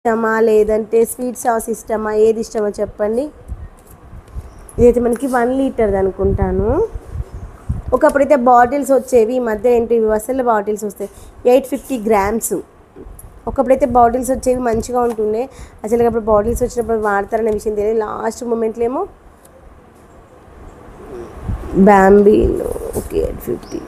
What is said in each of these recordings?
ఇష్టమా లేదంటే sweet sauce ఇష్టమా, ఏది ఇష్టమో చెప్పండి. ఇదైతే మనకి 1 లీటర్ది అనుకుంటాను. ఒకప్పుడైతే బాటిల్స్ వచ్చేవి, ఈ మధ్య ఏంటి అసలు బాటిల్స్ వస్తాయి 850 గ్రామ్స్. ఒకప్పుడైతే బాటిల్స్ వచ్చేవి మంచిగా ఉంటుండే, అసలు అప్పుడు బాటిల్స్ వచ్చినప్పుడు వాడతారనే విషయం తెలియదు. లాస్ట్ మూమెంట్లో ఏమో బ్యాంబీలో ఓకే 850.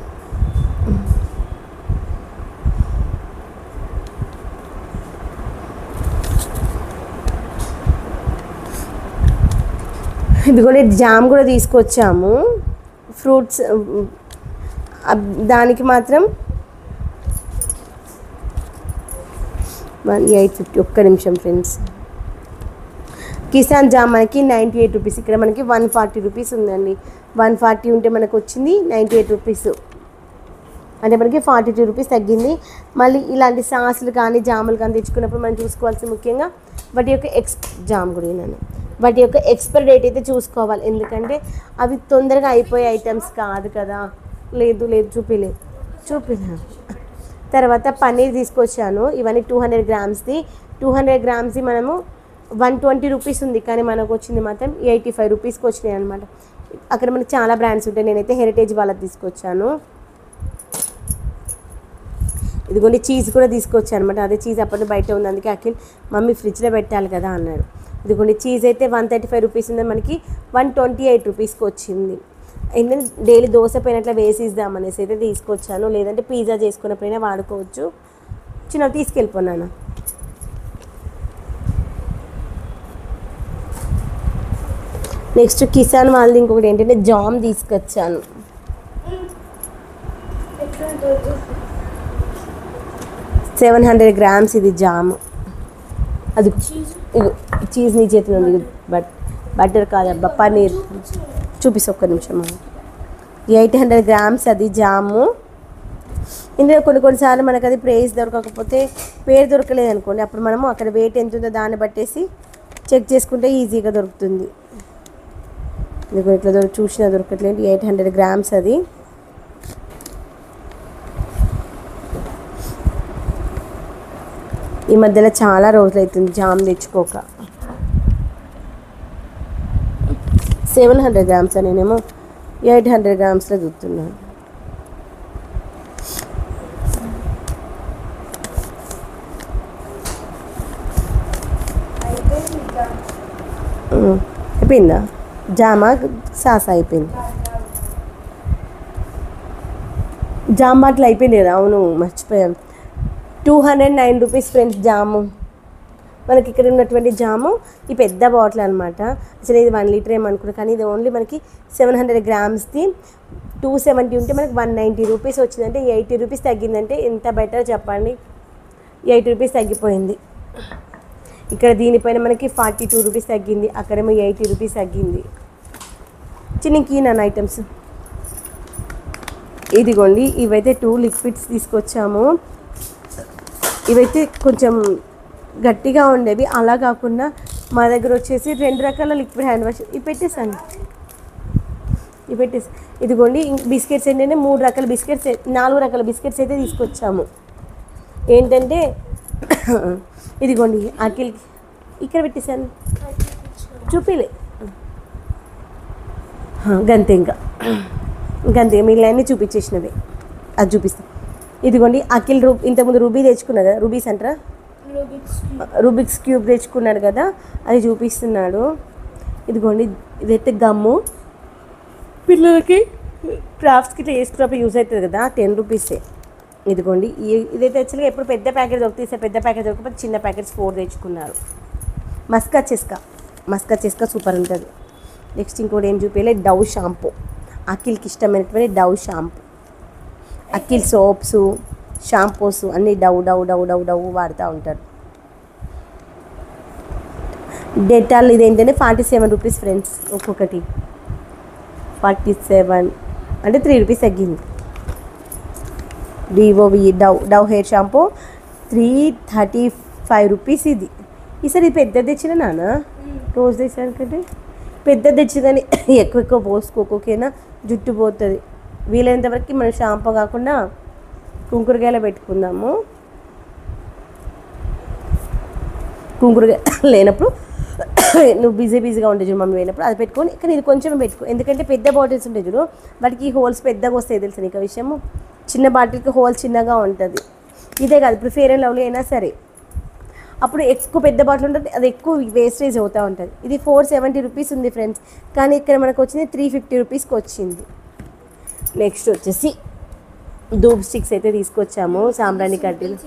ఇది కూడా జామ్ కూడా తీసుకొచ్చాము, ఫ్రూట్స్ దానికి మాత్రం 850. ఒక్క నిమిషం ఫ్రెండ్స్. కిసాన్ జామ్ మనకి 98 రూపీస్, ఇక్కడ మనకి 140 రూపీస్ ఉందండి. 140 ఉంటే మనకు వచ్చింది 98 రూపీస్, అంటే మనకి 42 రూపీస్ తగ్గింది. మళ్ళీ ఇలాంటి సాసులు కానీ జాములు కానీ తెచ్చుకున్నప్పుడు మనం చూసుకోవాల్సింది ముఖ్యంగా వాటి యొక్క జామ్ కూడా నేను వాటి యొక్క ఎక్స్పైరీ డేట్ అయితే చూసుకోవాలి, ఎందుకంటే అవి తొందరగా అయిపోయే ఐటమ్స్ కాదు కదా. లేదు చూపిలే. తర్వాత పన్నీర్ తీసుకొచ్చాను, ఇవన్నీ 200 గ్రామ్స్ది. 200 గ్రామ్స్ది మనము 120 రూపీస్ ఉంది, కానీ మనకు వచ్చింది మాత్రం 85 రూపీస్కి వచ్చినాయి అనమాట. అక్కడ మనకి చాలా బ్రాండ్స్ ఉంటాయి, నేనైతే హెరిటేజ్ వాళ్ళది తీసుకొచ్చాను. ఇదిగోండి చీజ్ కూడా తీసుకొచ్చాను అనమాట. అదే చీజ్ అప్పటి బయట ఉంది, అందుకే అఖిల్ మమ్మీ ఫ్రిడ్జ్లో పెట్టాలి కదా అన్నాడు. ఇదిగోండి చీజ్ అయితే 135 రూపీస్ ఉంది, మనకి 128 రూపీస్కి వచ్చింది. ఏంటంటే డైలీ దోశ పైన అట్లా వేసి ఇద్దామనేసి అయితే తీసుకొచ్చాను, లేదంటే పిజ్జా చేసుకున్నప్పుడైనా వాడుకోవచ్చు. చిన్న తీసుకెళ్ళిపోన్నాను. నెక్స్ట్ కిసాన్ వాళ్ళది ఇంకొకటి ఏంటంటే జామ్ తీసుకొచ్చాను. 700 గ్రామ్స్ ఇది జామ్. అది చీజ్ నీ చేతిలో ఉంది, బటర్ కాదబ్బా పన్నీర్. చూపిస్తా ఒక్క నిమిషం. 800 గ్రామ్స్ అది జాము. ఇందులో కొన్నిసార్లు మనకు అది ప్రైస్ దొరకకపోతే, పేరు దొరకలేదు అనుకోండి, అప్పుడు మనము అక్కడ వెయిట్ ఎంత ఉందో దాన్ని బట్టేసి చెక్ చేసుకుంటే ఈజీగా దొరుకుతుంది. మీకు ఇట్లా చూసినా దొరకట్లేదు. 800 గ్రామ్స్ అది. ఈ మధ్యలో చాలా రోజులు అవుతుంది జామ్ తెచ్చుకోక. 700 గ్రామ్స్ నేనేమో 800 గ్రామ్స్లో చూస్తున్నాను. అయిపోయిందా జామా సాస్ అయిపోయింది. జామ్ బాటిల్ అయిపోయింది కదా. అవును మర్చిపోయాను. 209 రూపీస్ ఫ్రెండ్స్ జాము. మనకి ఇక్కడ ఉన్నటువంటి జాము ఈ పెద్ద బాటిల్ అనమాట. అసలు ఇది 1 లీటర్ ఏమనుకున్నా, కానీ ఇది ఓన్లీ మనకి 700 గ్రామ్స్ది 270 ఉంటే మనకి 190 రూపీస్ వచ్చిందంటే 80 రూపీస్ తగ్గిందంటే ఎంత బెటర్ చెప్పండి. 80 రూపీస్ తగ్గిపోయింది. ఇక్కడ దీనిపైన మనకి 42 రూపీస్ తగ్గింది, అక్కడేమో 80 రూపీస్ తగ్గింది. చిన్నకి నన్ను ఐటమ్స్ ఇదిగోండి. ఇవైతే 2 లిక్విడ్స్ తీసుకొచ్చాము. ఇవైతే కొంచెం గట్టిగా ఉండేవి, అలా కాకుండా మా దగ్గర వచ్చేసి 2 రకాల లిక్విడ్ హ్యాండ్ వాష్ ఇవి పెట్టేసాను. ఇదిగోండి బిస్కెట్స్ ఏంటంటే 3 రకాల బిస్కెట్స్, 4 రకాల బిస్కెట్స్ అయితే తీసుకొచ్చాము. ఏంటంటే ఇదిగోండి అఖిల్కి ఇక్కడ పెట్టేసాను, చూపిలే గంతే మిగిలిన చూపించేసినవి, అది చూపిస్తాను. ఇదిగోండి అఖిల్ ఇంతకుముందు రూబీ తెచ్చుకున్నాడు కదా, రూబీస్ అంటారా, రూబిక్స్ క్యూబ్ తెచ్చుకున్నాడు కదా, అది చూపిస్తున్నాడు. ఇదిగోండి ఇదైతే గమ్ము, పిల్లలకి క్రాఫ్ట్స్కి ఇట్లా వేసుకున్నప్పుడు యూజ్ అవుతుంది కదా, 10 రూపీసే. ఇదిగోండి ఇదైతే యాక్చువల్గా ఎప్పుడు పెద్ద ప్యాకెట్ దొరికితే పెద్ద ప్యాకెట్ దొరకకపోతే చిన్న ప్యాకెట్స్ 4 తెచ్చుకున్నారు. మస్కా చెస్కా సూపర్ ఉంటుంది. నెక్స్ట్ ఇంకోటి ఏం చూపించలే, డవ్ షాంపూ. అఖిల్కి ఇష్టమైనటువంటి Dove shampoo. Akhil soaps shampoos అన్నీ డవ్ వాడుతూ ఉంటారు. డెటాల్ ఇదేంటంటే 47 రూపీస్ ఫ్రెండ్స్, ఒక్కొక్కటి 47 అంటే 3 రూపీస్ తగ్గింది. డిఓవి డవ్ హెయిర్ షాంపూ 335 రూపీస్. ఇది ఈసారి పెద్దది తెచ్చిన నాన్న, రోజు తెచ్చానుకంటే పెద్దది తెచ్చి, కానీ ఎక్కువ పోసుకోకేనా జుట్టు పోతుంది. వీలైనంత వరకు మనం షాంపూ కాకుండా కుంకుడుకాయలో పెట్టుకుందాము. కుంకుడుగా లేనప్పుడు నువ్వు బిజీగా ఉంటే చూడు మమ్మీ పోయినప్పుడు అది పెట్టుకొని కానీ ఇది కొంచెం పెట్టుకో, ఎందుకంటే పెద్ద బాటిల్స్ ఉంటాయి చూడు వాటికి హోల్స్ పెద్దగా వస్తాయి తెలుసు నీకు విషయము. చిన్న బాటిల్కి హోల్ చిన్నగా ఉంటుంది. ఇదే కాదు ఇప్పుడు ఫెయిర్ అండ్ లవ్లీ అయినా సరే అప్పుడు ఎక్కువ పెద్ద బాటిల్ ఉంటుంది, అది ఎక్కువ వేస్టేజ్ అవుతూ ఉంటుంది. ఇది 470 రూపీస్ ఉంది ఫ్రెండ్స్, కానీ ఇక్కడ మనకు వచ్చింది 350 రూపీస్కి వచ్చింది. నెక్స్ట్ వచ్చేసి ధూప్ స్టిక్స్ అయితే తీసుకొచ్చాము, సాంబ్రాణి కడ్డీలు.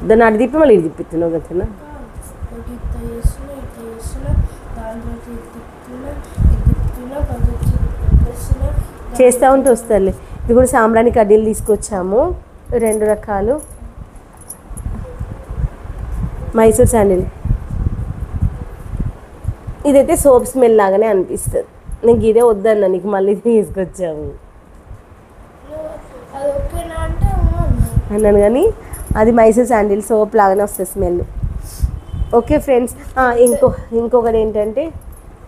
దాన్ని అటు తిప్పి మళ్ళీ ఇది తిప్పుతున్నావు కదా. చేస్తూ ఉంటే వస్తారులే. ఇది కూడా సాంబ్రాణి కడ్డీలు తీసుకొచ్చాము 2 రకాలు. మైసూర్ శాండిల్ ఇదైతే సోప్ స్మెల్ లాగానే అనిపిస్తుంది. నీకు ఇదే వద్దన్నా, నీకు మళ్ళీ తీసుకొచ్చాము అన్నాను కానీ అది మైసూర్ శాండిల్ సోప్ లాగానే వస్తుంది స్మెల్. ఓకే ఫ్రెండ్స్, ఇంకొకటి ఏంటంటే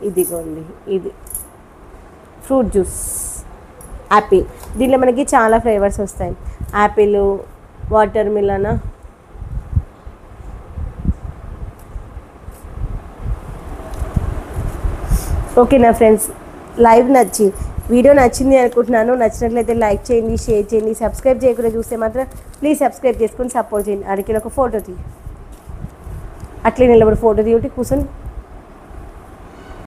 ఇదిగోండి, ఇది ఫ్రూట్ జ్యూస్ యాపిల్. దీంట్లో మనకి చాలా ఫ్లేవర్స్ వస్తాయి, యాపిల్, వాటర్ మిలన్. ఓకేనా ఫ్రెండ్స్, వీడియో నచ్చింది అనుకుంటున్నాను. నచ్చినట్లయితే లైక్ చేయండి, షేర్ చేయండి. సబ్స్క్రైబ్ చేయకుండా చూస్తే మాత్రం ప్లీజ్ సబ్స్క్రైబ్ చేసుకొని సపోర్ట్ చేయండి. అడిగిన ఒక ఫోటో అట్లే నిలబడి ఫోటో తీయటి కూర్చొని